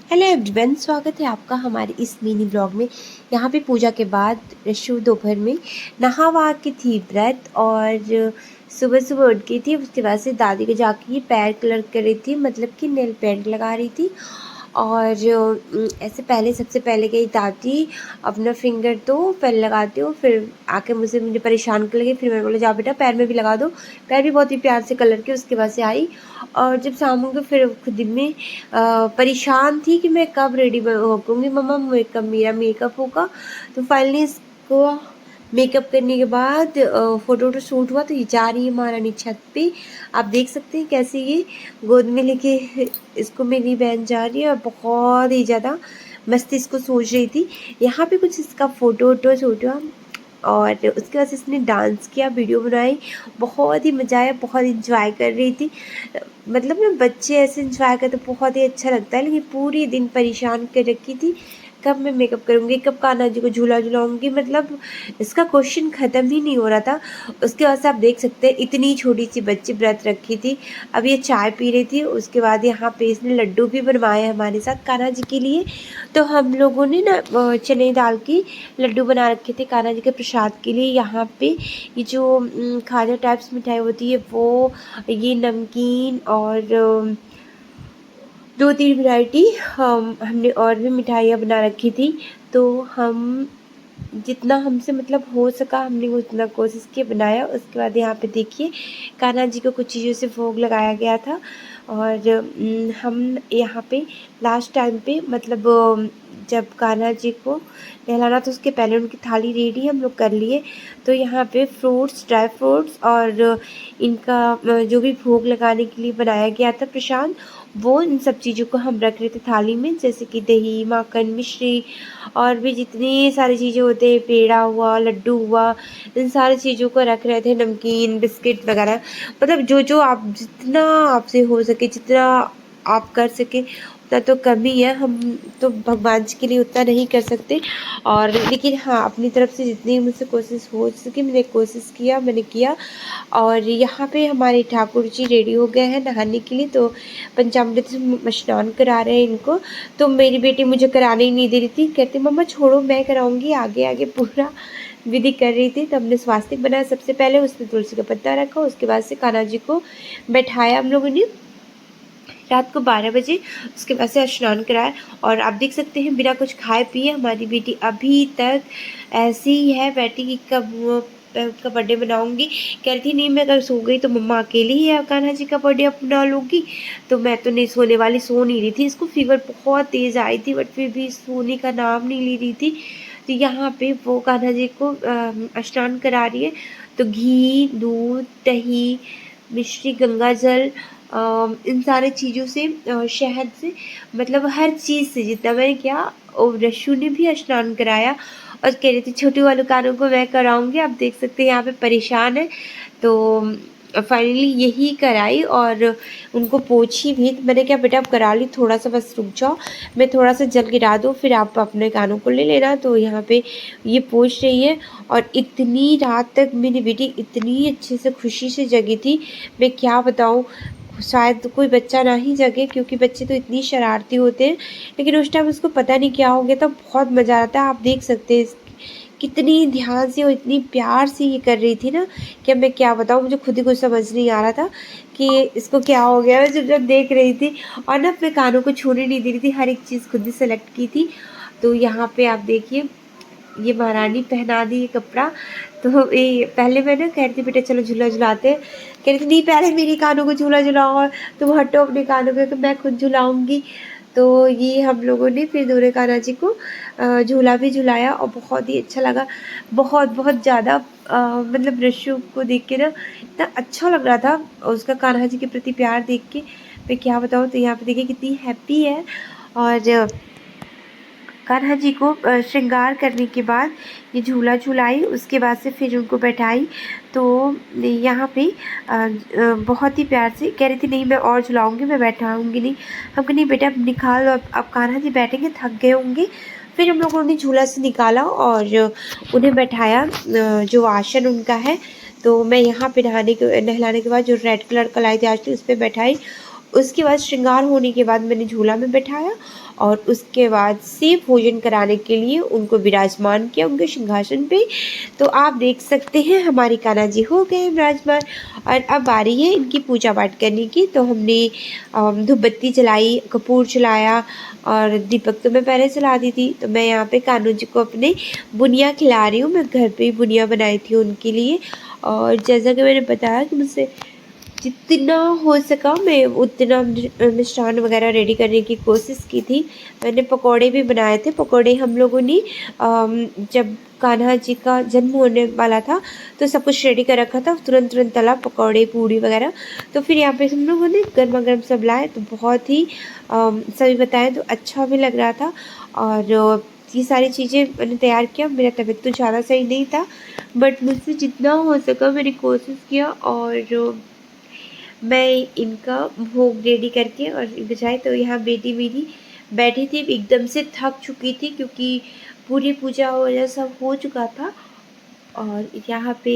Hello everyone, स्वागत है आपका हमारे इस मिनी ब्लॉग में। यहाँ पे पूजा के बाद रशु दोपहर में नहा वहा के थी व्रत, और सुबह सुबह उठ गई थी। उसके बाद से दादी को जाके ये पैर कलर कर रही थी, मतलब कि नेल पेंट लगा रही थी। और ऐसे पहले सबसे पहले गई दादी अपना फिंगर तो पहले लगाती हो, फिर आके मुझे परेशान कर लगी। फिर मैंने बोला जाओ बेटा पैर में भी लगा दो। पैर भी बहुत ही प्यार से कलर के उसके बाद से आई। और जब शाम हो गई फिर खुद में परेशान थी कि मैं कब रेडी होऊंगी, मम्मा कब मेरा मेकअप होगा। तो फाइनली इसको मेकअप करने के बाद फ़ोटो वोटो शूट हुआ, तो ये जा रही है महारानी छत पे। आप देख सकते हैं कैसे ये गोद में लेके इसको मेरी बहन जा रही है, और बहुत ही ज़्यादा मस्ती इसको सोच रही थी। यहाँ पे कुछ इसका फ़ोटो वोटो शूट हुआ, और उसके बाद इसने डांस किया, वीडियो बनाई। बहुत ही मज़ा आया, बहुत इंजॉय कर रही थी। मतलब ना बच्चे ऐसे इंजॉय करते बहुत ही अच्छा लगता है। लेकिन पूरी दिन परेशान कर रखी थी, कब मैं मेकअप करूँगी, कब कान्हा जी को झूला झुलाऊँगी, मतलब इसका क्वेश्चन ख़त्म ही नहीं हो रहा था। उसके बाद से आप देख सकते हैं इतनी छोटी सी बच्ची व्रत रखी थी। अब ये चाय पी रही थी। उसके बाद यहाँ पे इसने लड्डू भी बनवाए हमारे साथ कान्हा जी के लिए। तो हम लोगों ने ना चने दाल की लड्डू बना रखे थे कान्हा जी के प्रसाद के लिए। यहाँ पे ये जो खाजा टाइप्स मिठाई होती है वो, ये नमकीन और दो तीन वैरायटी हमने और भी मिठाइयाँ बना रखी थी। तो हम जितना हमसे मतलब हो सका हमने उतना कोशिश की, बनाया। उसके बाद यहाँ पे देखिए कान्हा जी को कुछ चीज़ों से भोग लगाया गया था। और हम यहाँ पे लास्ट टाइम पे मतलब जब कान्हा जी को नहलाना तो उसके पहले उनकी थाली रेडी हम लोग कर लिए। तो यहाँ पे फ्रूट्स, ड्राई फ्रूट्स और इनका जो भी भोग लगाने के लिए बनाया गया था प्रसाद, वो इन सब चीज़ों को हम रख रहे थे थाली में, जैसे कि दही, माखन, मिश्री और भी जितनी सारी चीज़ें होते हैं, पेड़ा हुआ, लड्डू हुआ, इन सारी चीज़ों को रख रहे थे, नमकीन, बिस्किट वगैरह। मतलब जो जो आप जितना आपसे हो सके, जितना आप कर सके उतना तो कम ही है। हम तो भगवान जी के लिए उतना नहीं कर सकते, और लेकिन हाँ अपनी तरफ से जितनी मुझसे कोशिश हो सके मैंने कोशिश किया, मैंने किया। और यहाँ पे हमारे ठाकुर जी रेडी हो गए हैं नहाने के लिए, तो पंचामृत से स्नान करा रहे हैं इनको। तो मेरी बेटी मुझे कराने ही नहीं दे रही थी, कहती मम्मा छोड़ो मैं कराऊंगी, आगे आगे पूरा विधि कर रही थी। तो हमने स्वास्तिक बनाया सबसे पहले, उसमें तुलसी का पत्ता रखा। उसके बाद से कान्हा जी को बैठाया हम लोगों ने रात को 12 बजे। उसके बाद से स्नान कराया। और आप देख सकते हैं बिना कुछ खाए पिए हमारी बेटी अभी तक ऐसी ही है बैठी कि कब मैं उसका बर्थडे मनाऊंगी। कह रही थी नहीं मैं अगर सो गई तो मम्मा अकेली ही है कान्हा जी का बर्थडे अपना लूँगी। तो मैं तो नहीं सोने वाली, सो नहीं रही थी। इसको फीवर बहुत तेज़ आई थी, बट फिर भी सोने का नाम नहीं ले रही थी। तो यहाँ पे वो कान्हा जी को स्नान करा रही है। तो घी, दूध, दही, मिश्री, गंगा जल, इन सारे चीज़ों से, शहद से, मतलब हर चीज़ से जितना मैंने किया। और रशु ने भी स्नान कराया और कह रही थी छोटी वाले कानों को मैं कराऊंगी। आप देख सकते हैं यहाँ पे परेशान है। तो फाइनली यही कराई और उनको पोछी भी। तो मैंने क्या बेटा आप करा ली, थोड़ा सा बस रुक जाओ, मैं थोड़ा सा जल गिरा दूँ फिर आप अपने कानों को ले लेना। तो यहाँ पे ये पोछ रही है। और इतनी रात तक मेरी बेटी इतनी अच्छे से खुशी से जगी थी, मैं क्या बताऊँ। शायद कोई बच्चा ना ही जगे, क्योंकि बच्चे तो इतनी शरारती होते हैं। लेकिन उस टाइम उसको पता नहीं क्या हो गया था, बहुत मज़ा आता है। आप देख सकते हैं कितनी ध्यान से और इतनी प्यार से ये कर रही थी ना कि अब मैं क्या बताऊँ, मुझे खुद ही कुछ समझ नहीं आ रहा था कि इसको क्या हो गया। मैं जब जब देख रही थी और ना अपने कानों को छूने नहीं दे रही थी, हर एक चीज़ खुद ही सेलेक्ट की थी। तो यहाँ पे आप देखिए ये महारानी पहना दी ये कपड़ा। तो ये पहले मैं ना कह रही थी बेटा चलो झूला झुलाते हैं, कह रही थी नहीं पहले मेरे कानों को झूला झुलाओ, और तुम हटो अपने कानों को कि मैं खुद झुलाऊंगी। तो ये हम लोगों ने फिर दूल्हे कान्हा जी को झूला भी झुलाया, और बहुत ही अच्छा लगा। बहुत बहुत ज़्यादा मतलब रशु को देख के ना इतना अच्छा लग रहा था, उसका कान्हा जी के प्रति प्यार देख के मैं क्या बताऊँ। तो यहाँ पे देखिए कितनी हैप्पी है। और कान्हा जी को श्रृंगार करने के बाद ये झूला झुलाई, उसके बाद से फिर उनको बैठाई। तो यहाँ पे बहुत ही प्यार से कह रही थी नहीं मैं और झुलाऊंगी, मैं बैठाऊंगी नहीं। हम कहा नहीं बेटा अब निकाल, अब कान्हा जी बैठेंगे, थक गए होंगे। फिर हम लोगों ने झूला से निकाला और उन्हें बैठाया, जो आसन उनका है। तो मैं यहाँ पे नहलाने के बाद जो रेड कलर का लाई थी आज उस पर बैठाई। उसके बाद श्रृंगार होने के बाद मैंने झूला में बैठाया और उसके बाद से भोजन कराने के लिए उनको विराजमान किया उनके सिंहासन पे। तो आप देख सकते हैं हमारे कान्हा जी हो गए विराजमान और अब बारी है इनकी पूजा पाठ करने की। तो हमने धूप बत्ती जलाई, कपूर जलाया और दीपक तो मैं पहले जला दी थी। तो मैं यहाँ पे कान्हा जी को अपने बुनिया खिला रही हूँ। मैं घर पे ही बुनिया बनाई थी उनके लिए और जैसा कि मैंने बताया कि मुझसे जितना हो सका मैं उतना मिष्ठान वगैरह रेडी करने की कोशिश की थी। मैंने पकोड़े भी बनाए थे। पकोड़े हम लोगों ने जब कान्हा जी का जन्म होने वाला था तो सब कुछ रेडी कर रखा था, तुरंत तुरंत तला पकोड़े पूड़ी वगैरह। तो फिर यहाँ पे हम लोगों ने गर्मा गर्म सब लाए तो बहुत ही सभी बताएं तो अच्छा भी लग रहा था। और ये सारी चीज़ें मैंने तैयार किया। मेरा तबीयत तो ज़्यादा सही नहीं था बट मुझसे जितना हो सका मैंने कोशिश किया और मैं इनका भोग रेडी करके और बजाई। तो यहाँ बेटी मेरी बैठी थी, एकदम से थक चुकी थी क्योंकि पूरी पूजा वगैरह सब हो चुका था। और यहाँ पे